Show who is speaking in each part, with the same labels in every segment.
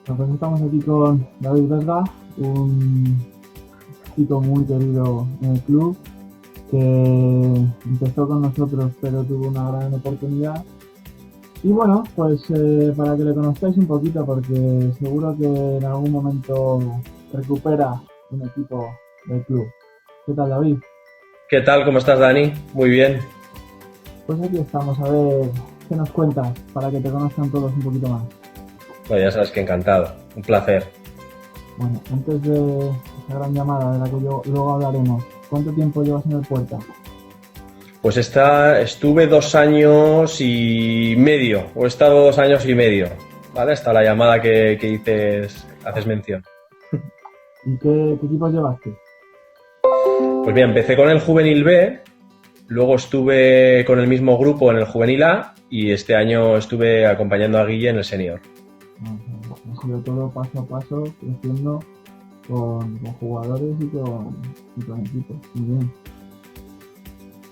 Speaker 1: Pues estamos aquí con David Vesga, un chico muy querido en el club que empezó con nosotros pero tuvo una gran oportunidad. Y bueno, pues para que le conozcáis un poquito, porque seguro que en algún momento recupera un equipo del club. ¿Qué tal, David?
Speaker 2: ¿Qué tal? ¿Cómo estás, Dani? Muy bien.
Speaker 1: Pues aquí estamos, a ver qué nos cuentas para que te conozcan todos un poquito más.
Speaker 2: Bueno, ya sabes que encantado. Un placer.
Speaker 1: Bueno, antes de esa gran llamada de la que luego hablaremos, ¿cuánto tiempo llevas en el Puerta?
Speaker 2: Pues estuve 2 años y medio, o he estado 2 años y medio, ¿vale? Hasta la llamada que haces mención.
Speaker 1: ¿Y qué equipos llevaste?
Speaker 2: Pues mira, empecé con el Juvenil B, luego estuve con el mismo grupo en el Juvenil A y este año estuve acompañando a Guille en el Senior.
Speaker 1: Ha sido todo paso a paso, creciendo con jugadores y con equipos. Muy bien.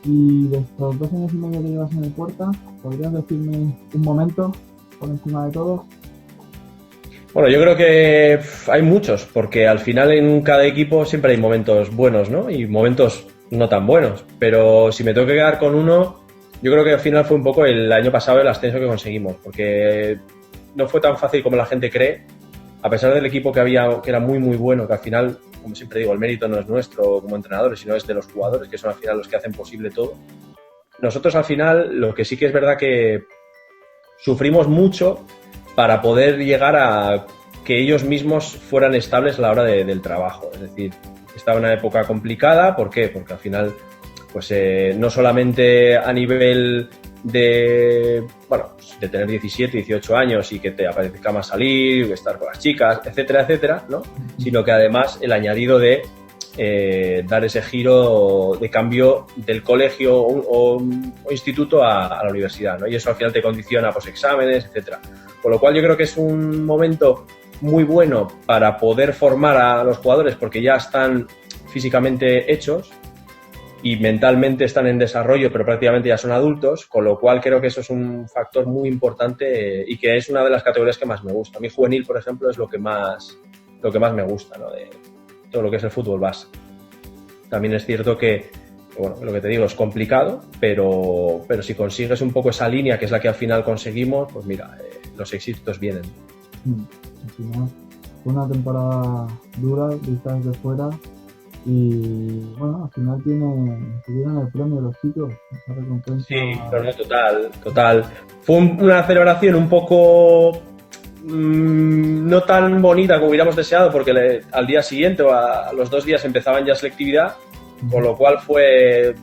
Speaker 1: Y de estos 2 años y medio que llevas en el Puerta, ¿podrías decirme un momento por encima de todos?
Speaker 2: Bueno, yo creo que hay muchos, porque al final en cada equipo siempre hay momentos buenos, ¿no? Y momentos no tan buenos. Pero si me tengo que quedar con uno, yo creo que al final fue un poco el año pasado el ascenso que conseguimos, porque no fue tan fácil como la gente cree, a pesar del equipo que había, que era muy, muy bueno, que al final, como siempre digo, el mérito no es nuestro como entrenadores, sino es de los jugadores, que son al final los que hacen posible todo. Nosotros al final, lo que sí que es verdad que sufrimos mucho para poder llegar a que ellos mismos fueran estables a la hora del trabajo. Es decir, estaba en una época complicada. ¿Por qué? Porque al final, pues no solamente a nivel de, bueno, de tener 17, 18 años y que te apetezca más salir, estar con las chicas, etcétera, etcétera, ¿no? Sino que además el añadido de dar ese giro de cambio del colegio o instituto a la universidad, ¿no? Y eso al final te condiciona pues exámenes, etcétera. Con lo cual yo creo que es un momento muy bueno para poder formar a los jugadores porque ya están físicamente hechos y mentalmente están en desarrollo, pero prácticamente ya son adultos, con lo cual creo que eso es un factor muy importante y que es una de las categorías que más me gusta. A mí juvenil, por ejemplo, es lo que más me gusta, ¿no? De todo lo que es el fútbol base. También es cierto que, bueno, lo que te digo es complicado, pero si consigues un poco esa línea, que es la que al final conseguimos, pues mira, los éxitos vienen.
Speaker 1: Al final fue una temporada dura, vista desde fuera, y bueno, al final tuvieron el premio los chicos, esa recompensa.
Speaker 2: Sí, pero no, total. Fue una celebración un poco no tan bonita como hubiéramos deseado, porque al día siguiente o a los 2 días empezaban ya selectividad, con lo cual fue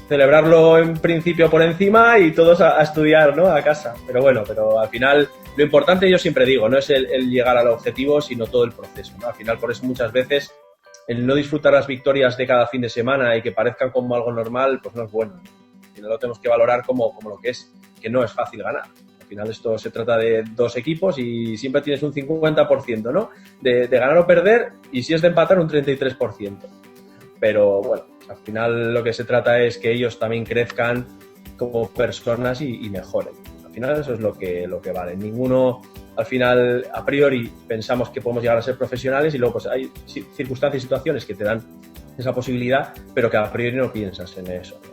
Speaker 2: celebrarlo en principio por encima y todos a estudiar, ¿no? A casa. Pero bueno, pero al final lo importante, yo siempre digo, no es el llegar al objetivo, sino todo el proceso, ¿no? Al final, por eso muchas veces el no disfrutar las victorias de cada fin de semana y que parezcan como algo normal, pues no es bueno. Al final lo tenemos que valorar como lo que es, que no es fácil ganar. Al final esto se trata de dos equipos y siempre tienes un 50%, ¿no? De ganar o perder, y si es de empatar, un 33%. Pero bueno, al final lo que se trata es que ellos también crezcan como personas y mejoren. Al final eso es lo que vale. Ninguno, al final, a priori, pensamos que podemos llegar a ser profesionales y luego pues hay circunstancias y situaciones que te dan esa posibilidad, pero que a priori no piensas en eso, ¿no?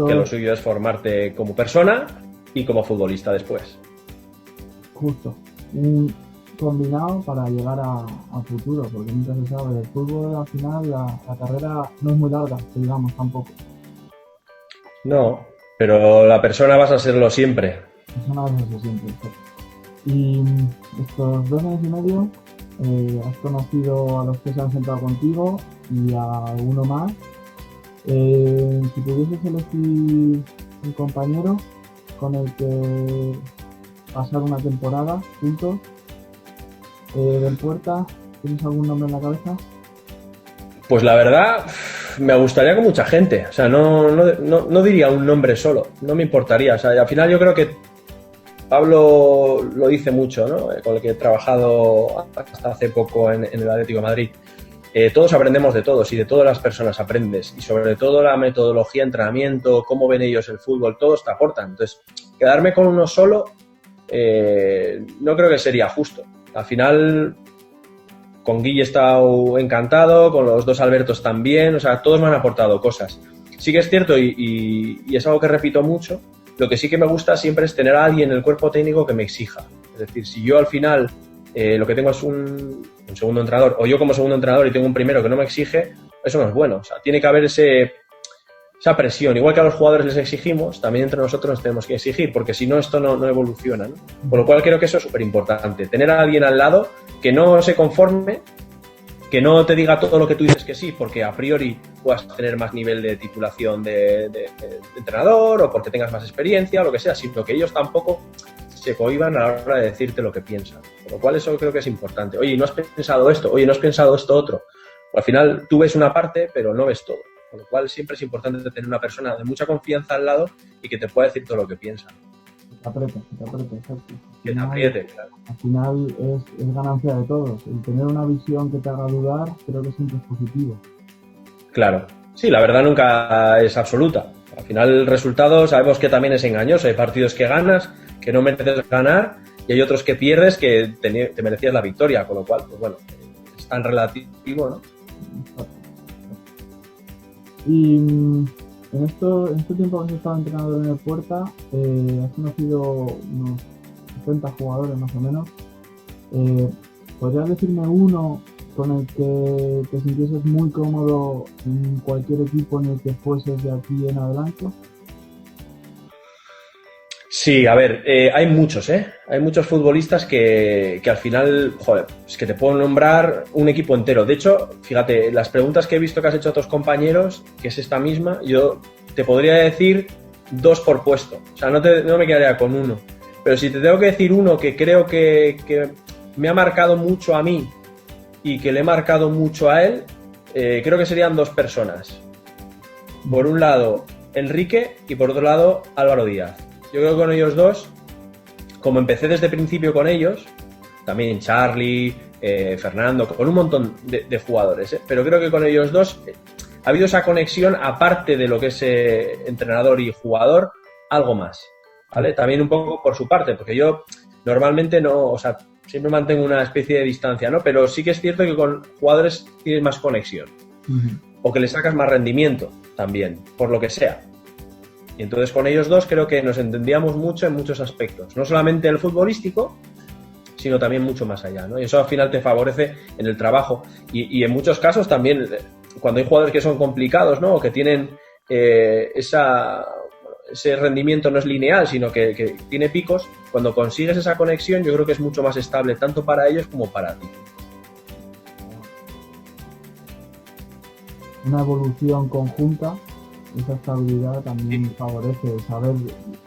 Speaker 2: Que lo suyo es formarte como persona y como futbolista después.
Speaker 1: Justo. Un combinado para llegar a futuro, porque nunca se sabe. El fútbol, al final, la carrera no es muy larga, que digamos, tampoco.
Speaker 2: No, pero la persona vas a serlo siempre.
Speaker 1: Persona vas a ser siempre. Y estos 2 años y medio has conocido a los que se han sentado contigo y a uno más. Si pudieses elegir un compañero con el que pasar una temporada juntos del Puerta, ¿tienes algún nombre en la cabeza?
Speaker 2: Pues la verdad, me gustaría con mucha gente. O sea, no diría un nombre solo. No me importaría. O sea, al final yo creo que Pablo lo dice mucho, ¿no? Con el que he trabajado hasta hace poco en el Atlético de Madrid. Todos aprendemos de todos y de todas las personas aprendes. Y sobre todo la metodología, entrenamiento, cómo ven ellos el fútbol, todos te aportan. Entonces, quedarme con uno solo no creo que sería justo. Al final, con Guille he estado encantado, con los dos Albertos también, o sea, todos me han aportado cosas. Sí que es cierto y es algo que repito mucho, lo que sí que me gusta siempre es tener a alguien en el cuerpo técnico que me exija. Es decir, si yo al final lo que tengo es un segundo entrenador, o yo como segundo entrenador y tengo un primero que no me exige, eso no es bueno. O sea, tiene que haber esa presión. Igual que a los jugadores les exigimos, también entre nosotros nos tenemos que exigir, porque si no, esto no evoluciona, ¿no? Por lo cual creo que eso es súper importante. Tener a alguien al lado que no se conforme, que no te diga todo lo que tú dices que sí, porque a priori puedas tener más nivel de titulación de entrenador o porque tengas más experiencia o lo que sea, sino que ellos tampoco se cohíban a la hora de decirte lo que piensan. Por lo cual eso creo que es importante. Oye, ¿no has pensado esto? Oye, ¿no has pensado esto otro? Al final tú ves una parte, pero no ves todo. Por lo cual siempre es importante tener una persona de mucha confianza al lado y que te pueda decir todo lo que piensa.
Speaker 1: Que te apriete, exacto.
Speaker 2: Que te apriete, claro.
Speaker 1: Al final es ganancia de todos. El tener una visión que te haga dudar creo que siempre es positivo.
Speaker 2: Claro. Sí, la verdad nunca es absoluta. Al final el resultado sabemos que también es engañoso. Hay partidos que ganas, que no mereces ganar, y hay otros que pierdes que te merecías la victoria. Con lo cual, pues bueno, es tan relativo, ¿no?
Speaker 1: Y en este tiempo que has estado entrenador en el Puerta, has conocido unos 70 jugadores más o menos. ¿Podrías decirme uno con el que te sintieses muy cómodo en cualquier equipo en el que fueses de aquí en adelante?
Speaker 2: Sí, a ver, hay muchos, ¿eh? Hay muchos futbolistas que al final, joder, es que te puedo nombrar un equipo entero. De hecho, fíjate, las preguntas que he visto que has hecho a tus compañeros, que es esta misma, yo te podría decir 2 por puesto. O sea, no me quedaría con uno. Pero si te tengo que decir uno que creo que me ha marcado mucho a mí y que le he marcado mucho a él, creo que serían 2 personas. Por un lado, Enrique, y por otro lado, Álvaro Díaz. Yo creo que con ellos dos, como empecé desde el principio con ellos, también Charlie, Fernando, con un montón de jugadores, pero creo que con ellos dos ha habido esa conexión, aparte de lo que es entrenador y jugador, algo más, ¿vale? También un poco por su parte, porque yo normalmente no, o sea, siempre mantengo una especie de distancia, ¿no? Pero sí que es cierto que con jugadores tienes más conexión, o que le sacas más rendimiento también, por lo que sea. Y entonces con ellos dos creo que nos entendíamos mucho en muchos aspectos, no solamente el futbolístico, sino también mucho más allá, ¿no? Y eso al final te favorece en el trabajo. Y en muchos casos también, cuando hay jugadores que son complicados, ¿no? O que tienen ese rendimiento no es lineal, sino que tiene picos, cuando consigues esa conexión yo creo que es mucho más estable, tanto para ellos como para ti.
Speaker 1: Una evolución conjunta. Esa estabilidad también favorece saber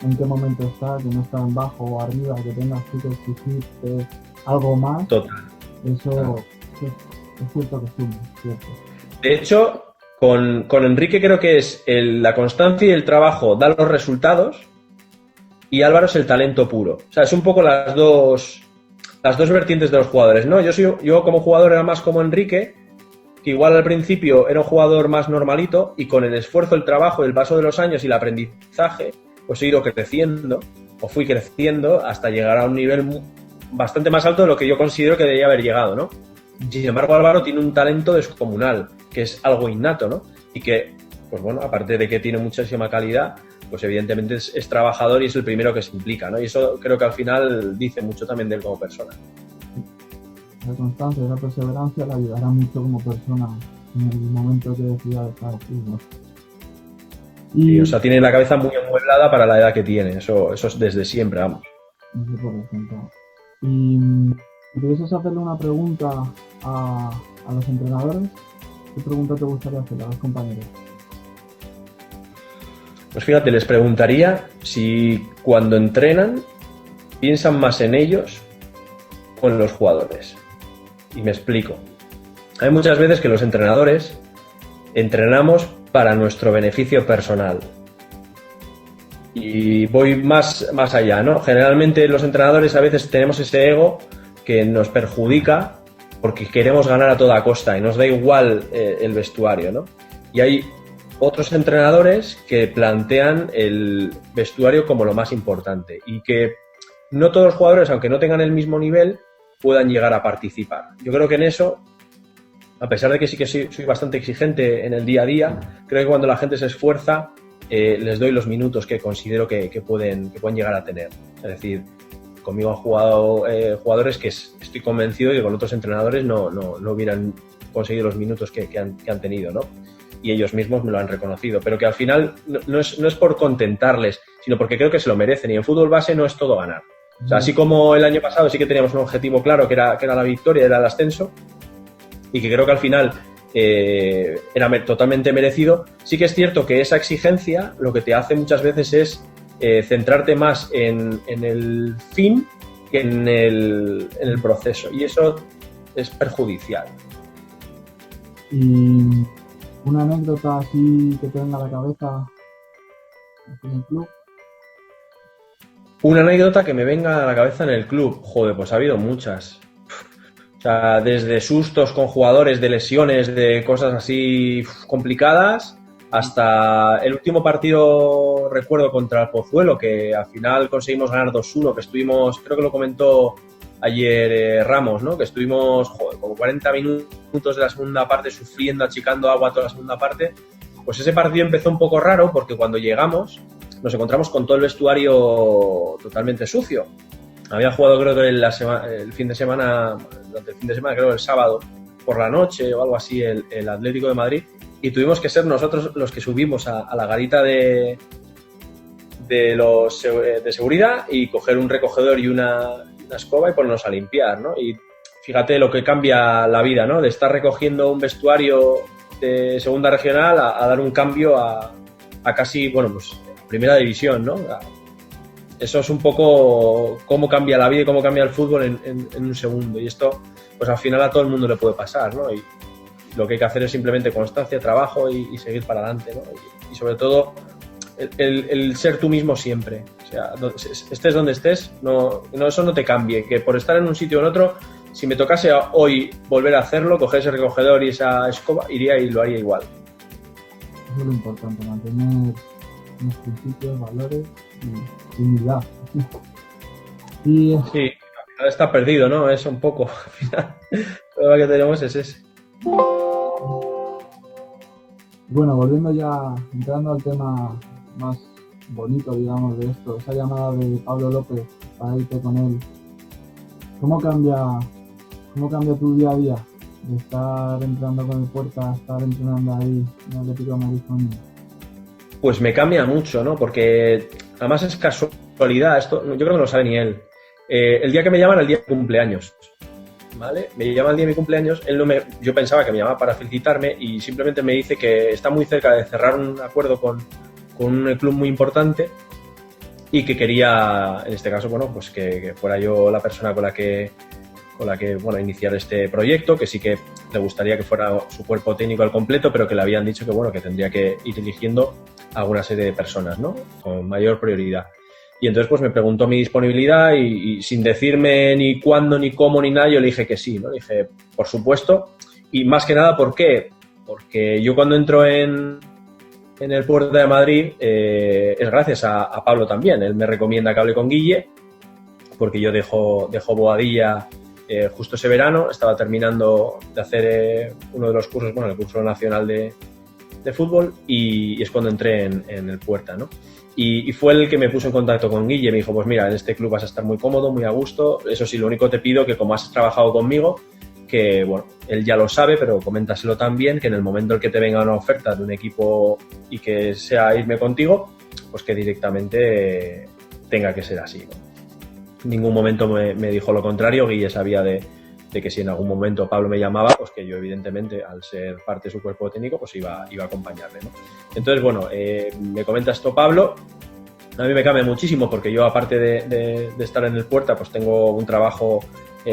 Speaker 1: en qué momento está, que no está en bajo o arriba, que tengas tú que exigirte algo más.
Speaker 2: Total.
Speaker 1: Eso es cierto que suma, cierto.
Speaker 2: De hecho, con Enrique creo que es la constancia y el trabajo da los resultados y Álvaro es el talento puro. O sea, es un poco las dos vertientes de los jugadores, ¿no? Yo como jugador era más como Enrique, que igual al principio era un jugador más normalito y con el esfuerzo, el trabajo, el paso de los años y el aprendizaje, pues he ido creciendo o fui creciendo hasta llegar a un nivel bastante más alto de lo que yo considero que debería haber llegado, ¿no? Sin embargo, Álvaro tiene un talento descomunal, que es algo innato, ¿no? Y que, pues bueno, aparte de que tiene muchísima calidad, pues evidentemente es trabajador y es el primero que se implica, ¿no? Y eso creo que al final dice mucho también de él como persona.
Speaker 1: La constancia y la perseverancia le ayudará mucho como persona en el momento que decida dejar el fútbol.
Speaker 2: Sí, o sea, tiene la cabeza muy amueblada para la edad que tiene, eso es desde siempre, vamos.
Speaker 1: No sé por ejemplo. Y si pudieses hacerle una pregunta a los entrenadores, ¿qué pregunta te gustaría hacerle a los compañeros?
Speaker 2: Pues fíjate, les preguntaría si cuando entrenan piensan más en ellos o en los jugadores. Y me explico. Hay muchas veces que los entrenadores entrenamos para nuestro beneficio personal. Y voy más allá, ¿no? Generalmente los entrenadores a veces tenemos ese ego que nos perjudica porque queremos ganar a toda costa y nos da igual el vestuario, ¿no? Y hay otros entrenadores que plantean el vestuario como lo más importante y que no todos los jugadores, aunque no tengan el mismo nivel, puedan llegar a participar. Yo creo que en eso, a pesar de que sí que soy bastante exigente en el día a día, creo que cuando la gente se esfuerza, les doy los minutos que considero que pueden llegar a tener. Es decir, conmigo han jugado jugadores que estoy convencido de que con otros entrenadores no hubieran conseguido los minutos que han tenido, ¿no? Y ellos mismos me lo han reconocido, pero que al final no es por contentarles, sino porque creo que se lo merecen, y en fútbol base no es todo ganar. O sea, así como el año pasado sí que teníamos un objetivo claro, que era la victoria, era el ascenso, y que creo que al final era totalmente merecido, sí que es cierto que esa exigencia lo que te hace muchas veces es centrarte más en el fin que en el proceso, y eso es perjudicial.
Speaker 1: Y una anécdota así que te venga a la cabeza en el club.
Speaker 2: Una anécdota que me venga a la cabeza en el club. Joder, pues ha habido muchas. O sea, desde sustos con jugadores, de lesiones, de cosas así complicadas, hasta el último partido, recuerdo, contra el Pozuelo, que al final conseguimos ganar 2-1, que estuvimos, creo que lo comentó ayer Ramos, ¿no? Que estuvimos, como 40 minutos de la segunda parte sufriendo, achicando agua toda la segunda parte. Pues ese partido empezó un poco raro porque cuando llegamos nos encontramos con todo el vestuario totalmente sucio. Había jugado, creo que el fin de semana, creo el sábado por la noche o algo así, el Atlético de Madrid, y tuvimos que ser nosotros los que subimos a la garita de seguridad y coger un recogedor y una escoba y ponernos a limpiar, ¿no? Y fíjate lo que cambia la vida, ¿no? De estar recogiendo un vestuario de segunda regional a dar un cambio a casi, bueno, pues primera división, ¿no? Eso es un poco cómo cambia la vida y cómo cambia el fútbol en un segundo. Y esto, pues al final a todo el mundo le puede pasar, ¿no? Y lo que hay que hacer es simplemente constancia, trabajo y seguir para adelante, ¿no? Y sobre todo el ser tú mismo siempre. O sea, estés donde estés, eso no te cambie. Que por estar en un sitio o en otro, si me tocase hoy volver a hacerlo, coger ese recogedor y esa escoba, iría y lo haría igual.
Speaker 1: Eso es lo importante, mantener los principios, valores y humildad.
Speaker 2: Sí, al final está perdido, ¿no? Eso un poco. Al final, todo lo que tenemos es ese.
Speaker 1: Bueno, volviendo ya, entrando al tema más bonito, digamos, de esto, esa llamada de Pablo López para irte con él. ¿Cómo cambia tu día a día de estar entrando con el Puerta a estar entrenando ahí en el Atlético de Madrid con él?
Speaker 2: Pues me cambia mucho, ¿no? Porque además es casualidad, esto yo creo que no lo sabe ni él. El día que me llaman, el día de cumpleaños, ¿vale? Me llama el día de mi cumpleaños, yo pensaba que me llamaba para felicitarme y simplemente me dice que está muy cerca de cerrar un acuerdo con un club muy importante y que quería, en este caso, bueno, pues que fuera yo la persona con la que bueno, iniciar este proyecto, que sí que le gustaría que fuera su cuerpo técnico al completo, pero que le habían dicho que bueno, que tendría que ir eligiendo a alguna serie de personas, ¿no? Con mayor prioridad. Y entonces pues me preguntó mi disponibilidad y sin decirme ni cuándo, ni cómo, ni nada, yo le dije que sí, ¿no? Le dije, por supuesto, y más que nada, ¿por qué? Porque yo cuando entro en el Puerta de Madrid es gracias a Pablo también. Él me recomienda que hable con Guille, porque yo dejo Boadilla justo ese verano, estaba terminando de hacer uno de los cursos, bueno, el curso nacional de fútbol, y es cuando entré en el Puerta, ¿no? Y fue el que me puso en contacto con Guille, me dijo, pues mira, en este club vas a estar muy cómodo, muy a gusto, eso sí, lo único te pido que como has trabajado conmigo, que bueno, él ya lo sabe, pero coméntaselo también, que en el momento en que te venga una oferta de un equipo y que sea irme contigo, pues que directamente tenga que ser así, ¿no? En ningún momento me dijo lo contrario. Guille sabía de que si en algún momento Pablo me llamaba, pues que yo evidentemente, al ser parte de su cuerpo técnico, pues iba a acompañarle, ¿no? Entonces, bueno, me comenta esto Pablo. A mí me cambia muchísimo porque yo, aparte de estar en el Puerta, pues tengo un trabajo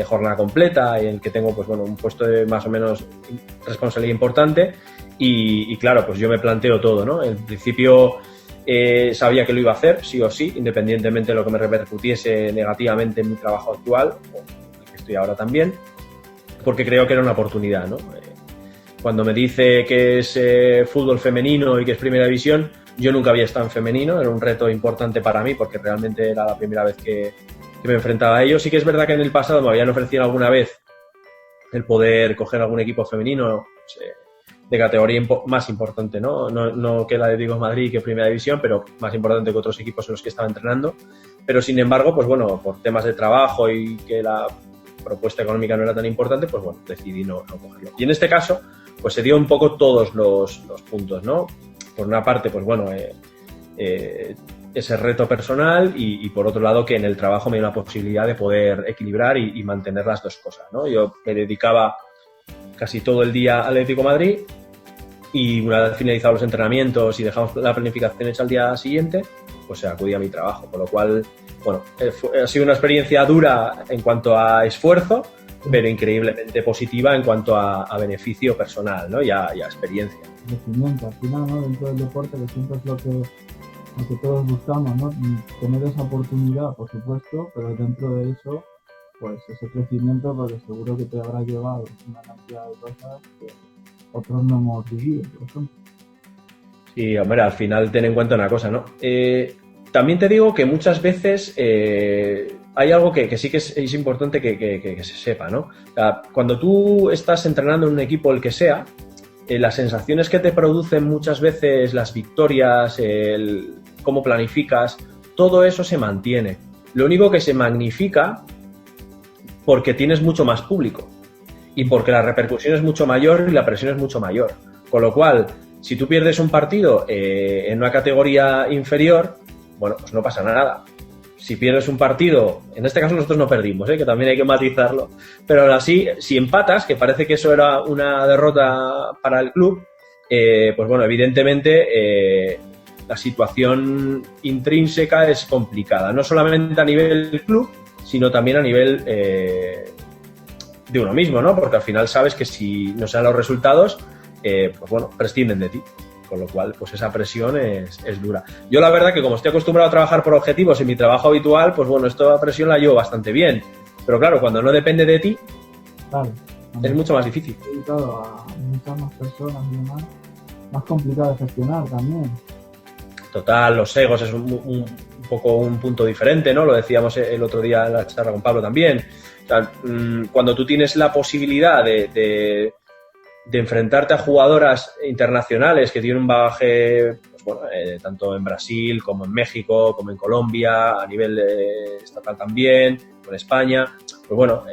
Speaker 2: jornada completa en el que tengo, pues bueno, un puesto de más o menos responsabilidad importante y claro, pues yo me planteo todo, ¿no? En principio sabía que lo iba a hacer, sí o sí, independientemente de lo que me repercutiese negativamente en mi trabajo actual, o el que estoy ahora también, porque creo que era una oportunidad, ¿no? Cuando me dice que es fútbol femenino y que es primera división, yo nunca había estado en femenino, era un reto importante para mí porque realmente era la primera vez que me enfrentaba a ellos. Sí que es verdad que en el pasado me habían ofrecido alguna vez el poder coger algún equipo femenino de categoría más importante, ¿no? No que el Atlético de Madrid, que Primera División, pero más importante que otros equipos en los que estaba entrenando. Pero sin embargo, pues bueno, por temas de trabajo y que la propuesta económica no era tan importante, pues bueno, decidí no cogerlo. Y en este caso, pues se dio un poco todos los puntos, ¿no? Por una parte, pues bueno, ese reto personal y por otro lado que en el trabajo me dio la posibilidad de poder equilibrar y mantener las dos cosas, ¿no? Yo me dedicaba casi todo el día al Atlético de Madrid y una vez finalizados los entrenamientos y dejamos la planificación hecha al día siguiente, pues acudía a mi trabajo, con lo cual, bueno, ha sido una experiencia dura en cuanto a esfuerzo, pero increíblemente positiva en cuanto a beneficio personal, ¿no? y a experiencia.
Speaker 1: Crecimiento, al final, ¿no? Dentro del deporte, que siempre es lo que todos buscamos, ¿no? Tener esa oportunidad, por supuesto, pero dentro de eso, pues ese crecimiento, porque seguro que te habrá llevado una cantidad de cosas que otros no hemos vivido, por ejemplo.
Speaker 2: Sí, hombre, al final ten en cuenta una cosa, ¿no? También te digo que muchas veces hay algo que sí que es importante que se sepa, ¿no? O sea, cuando tú estás entrenando en un equipo, el que sea, las sensaciones que te producen muchas veces las victorias, cómo planificas, todo eso se mantiene. Lo único que se magnifica porque tienes mucho más público y porque la repercusión es mucho mayor y la presión es mucho mayor. Con lo cual, si tú pierdes un partido en una categoría inferior, bueno, pues no pasa nada. Si pierdes un partido, en este caso nosotros no perdimos, que también hay que matizarlo, pero aún así, si empatas, que parece que eso era una derrota para el club, pues bueno, evidentemente la situación intrínseca es complicada, no solamente a nivel del club, sino también a nivel de uno mismo, ¿no? Porque al final sabes que si no se dan los resultados, pues bueno, prescinden de ti. Con lo cual, pues esa presión es dura. Yo la verdad que como estoy acostumbrado a trabajar por objetivos en mi trabajo habitual, pues bueno, esta presión la llevo bastante bien. Pero claro, cuando no depende de ti,
Speaker 1: claro,
Speaker 2: es mucho más difícil.
Speaker 1: He dedicado a muchas más personas y demás, más complicado de gestionar también.
Speaker 2: Total, los egos es un poco un punto diferente, ¿no? Lo decíamos el otro día en la charla con Pablo también. O sea, cuando tú tienes la posibilidad de enfrentarte a jugadoras internacionales que tienen un bagaje, pues bueno, tanto en Brasil como en México, como en Colombia, a nivel estatal también, con España, pues bueno,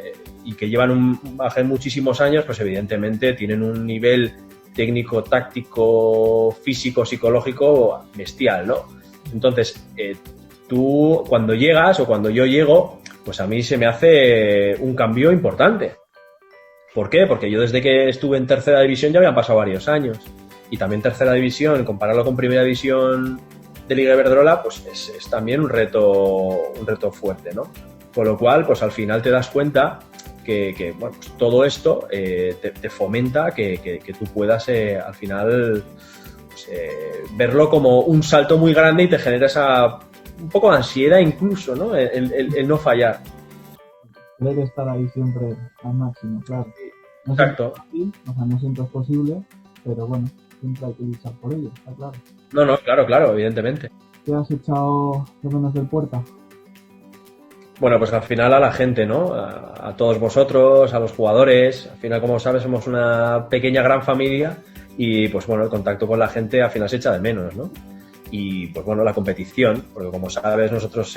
Speaker 2: y que llevan un bagaje de muchísimos años, pues evidentemente tienen un nivel técnico, táctico, físico, psicológico bestial, ¿no? Entonces, tú cuando llegas o cuando yo llego, pues a mí se me hace un cambio importante. ¿Por qué? Porque yo desde que estuve en tercera división ya habían pasado varios años. Y también tercera división, compararlo con primera división de Liga Iberdrola, pues es también un reto fuerte, ¿no? Con lo cual, pues al final te das cuenta que bueno, pues todo esto te fomenta que tú puedas al final pues, verlo como un salto muy grande y te genera un poco de ansiedad incluso, ¿no? El no fallar.
Speaker 1: Debe estar ahí siempre al máximo, claro. No
Speaker 2: Exacto.
Speaker 1: No siempre es posible, pero bueno, siempre hay que luchar por ello, está claro.
Speaker 2: No, claro, evidentemente.
Speaker 1: ¿Qué has echado de menos del Puerta?
Speaker 2: Bueno, pues al final a la gente, ¿no? A todos vosotros, a los jugadores. Al final, como sabes, somos una pequeña gran familia y pues bueno, el contacto con la gente al final se echa de menos, ¿no? Y pues bueno, la competición, porque como sabes, nosotros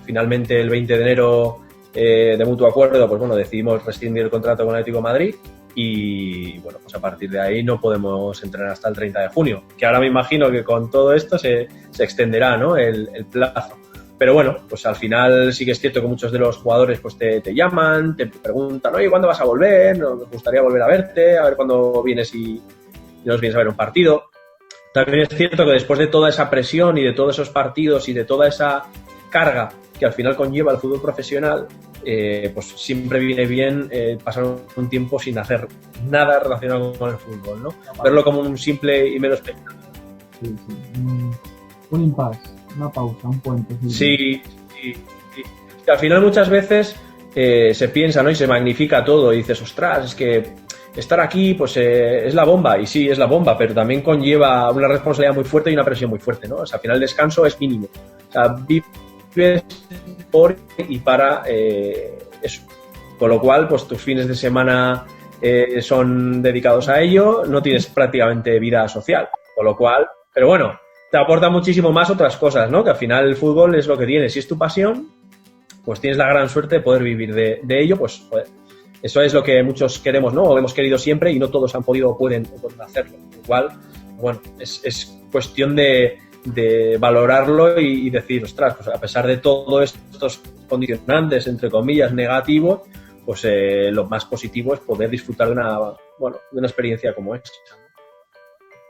Speaker 2: finalmente el 20 de enero de mutuo acuerdo, pues bueno, decidimos rescindir el contrato con el Atlético de Madrid y bueno, pues a partir de ahí no podemos entrenar hasta el 30 de junio, que ahora me imagino que con todo esto se extenderá, ¿no? el plazo. Pero bueno, pues al final sí que es cierto que muchos de los jugadores pues te llaman, te preguntan, oye, ¿cuándo vas a volver? Nos gustaría volver a verte, a ver cuándo vienes y nos vienes a ver un partido. También es cierto que después de toda esa presión y de todos esos partidos y de toda esa carga que al final conlleva el fútbol profesional, pues siempre viene bien pasar un tiempo sin hacer nada relacionado con el fútbol, ¿no? Verlo como un simple y mero espectáculo.
Speaker 1: Sí. Un impasse, una pausa, un puente.
Speaker 2: Sí. Al final muchas veces se piensa, ¿no? Y se magnifica todo y dices, ostras, es que estar aquí pues es la bomba, y sí, es la bomba, pero también conlleva una responsabilidad muy fuerte y una presión muy fuerte, ¿no? O sea, al final el descanso es mínimo. O sea, vives por y para eso. Con lo cual, pues tus fines de semana son dedicados a ello, no tienes prácticamente vida social. Con lo cual, pero bueno, te aporta muchísimo más otras cosas, ¿no? Que al final el fútbol es lo que tienes. Si es tu pasión, pues tienes la gran suerte de poder vivir de ello, pues joder, eso es lo que muchos queremos, ¿no? O hemos querido siempre y no todos han podido o pueden hacerlo. Igual, bueno, es cuestión de valorarlo y decir, ostras, pues a pesar de todos estos condicionantes, entre comillas, negativos, pues lo más positivo es poder disfrutar de una experiencia como esta.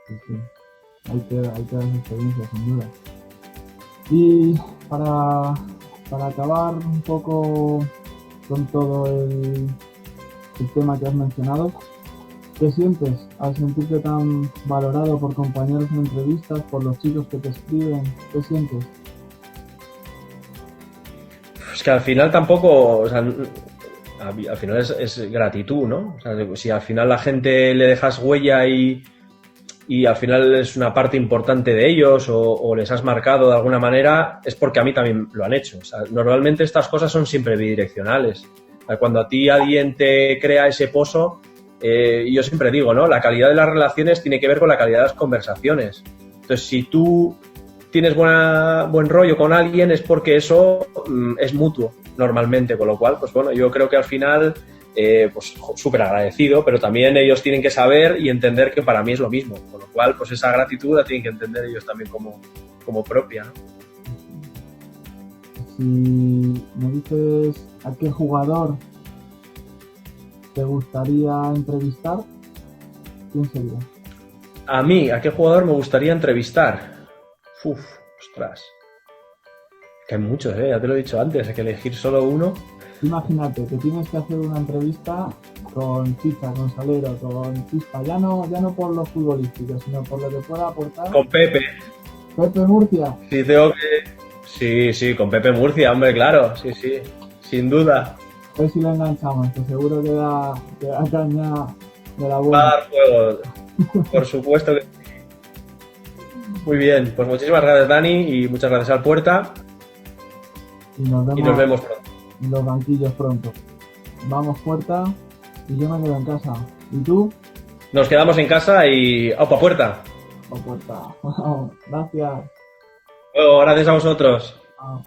Speaker 1: Sí, sí. Hay que dar experiencias, sin duda. Y para acabar un poco con todo el tema que has mencionado, ¿qué sientes al sentirte tan valorado por compañeros en entrevistas, por los chicos que te escriben? ¿Qué sientes?
Speaker 2: Es que al final tampoco, o sea, al final es gratitud, ¿no? O sea, si al final la gente le dejas huella y al final es una parte importante de ellos o les has marcado de alguna manera, es porque a mí también lo han hecho. O sea, normalmente estas cosas son siempre bidireccionales. Cuando a ti alguien te crea ese pozo, yo siempre digo, ¿no? La calidad de las relaciones tiene que ver con la calidad de las conversaciones. Entonces, si tú tienes buen rollo con alguien es porque eso es mutuo normalmente, con lo cual, pues bueno, yo creo que al final pues súper agradecido, pero también ellos tienen que saber y entender que para mí es lo mismo, con lo cual pues esa gratitud la tienen que entender ellos también como propia, ¿no?
Speaker 1: Si me dices a qué jugador te gustaría entrevistar, ¿quién sería?
Speaker 2: A mí, ¿a qué jugador me gustaría entrevistar? Ostras. Que hay muchos, ya te lo he dicho antes, hay que elegir solo uno.
Speaker 1: Imagínate que tienes que hacer una entrevista con Chicha, con Salero, con Chispa, ya no por lo futbolístico, sino por lo que pueda aportar.
Speaker 2: Con Pepe.
Speaker 1: Pepe Murcia.
Speaker 2: Sí, tengo que... Sí, con Pepe Murcia, hombre, claro, sí, sin duda.
Speaker 1: A ver si lo enganchamos, que seguro que da caña de la buena.
Speaker 2: Va a dar juego, por supuesto que sí. Muy bien, pues muchísimas gracias, Dani, y muchas gracias al Puerta.
Speaker 1: Y nos
Speaker 2: vemos pronto.
Speaker 1: En los banquillos pronto. Vamos, Puerta, y yo me quedo en casa. ¿Y tú?
Speaker 2: Nos quedamos en casa y... ¡Opa, Puerta!
Speaker 1: ¡Opa, Puerta! Gracias.
Speaker 2: Bueno, gracias a vosotros.
Speaker 1: Chao.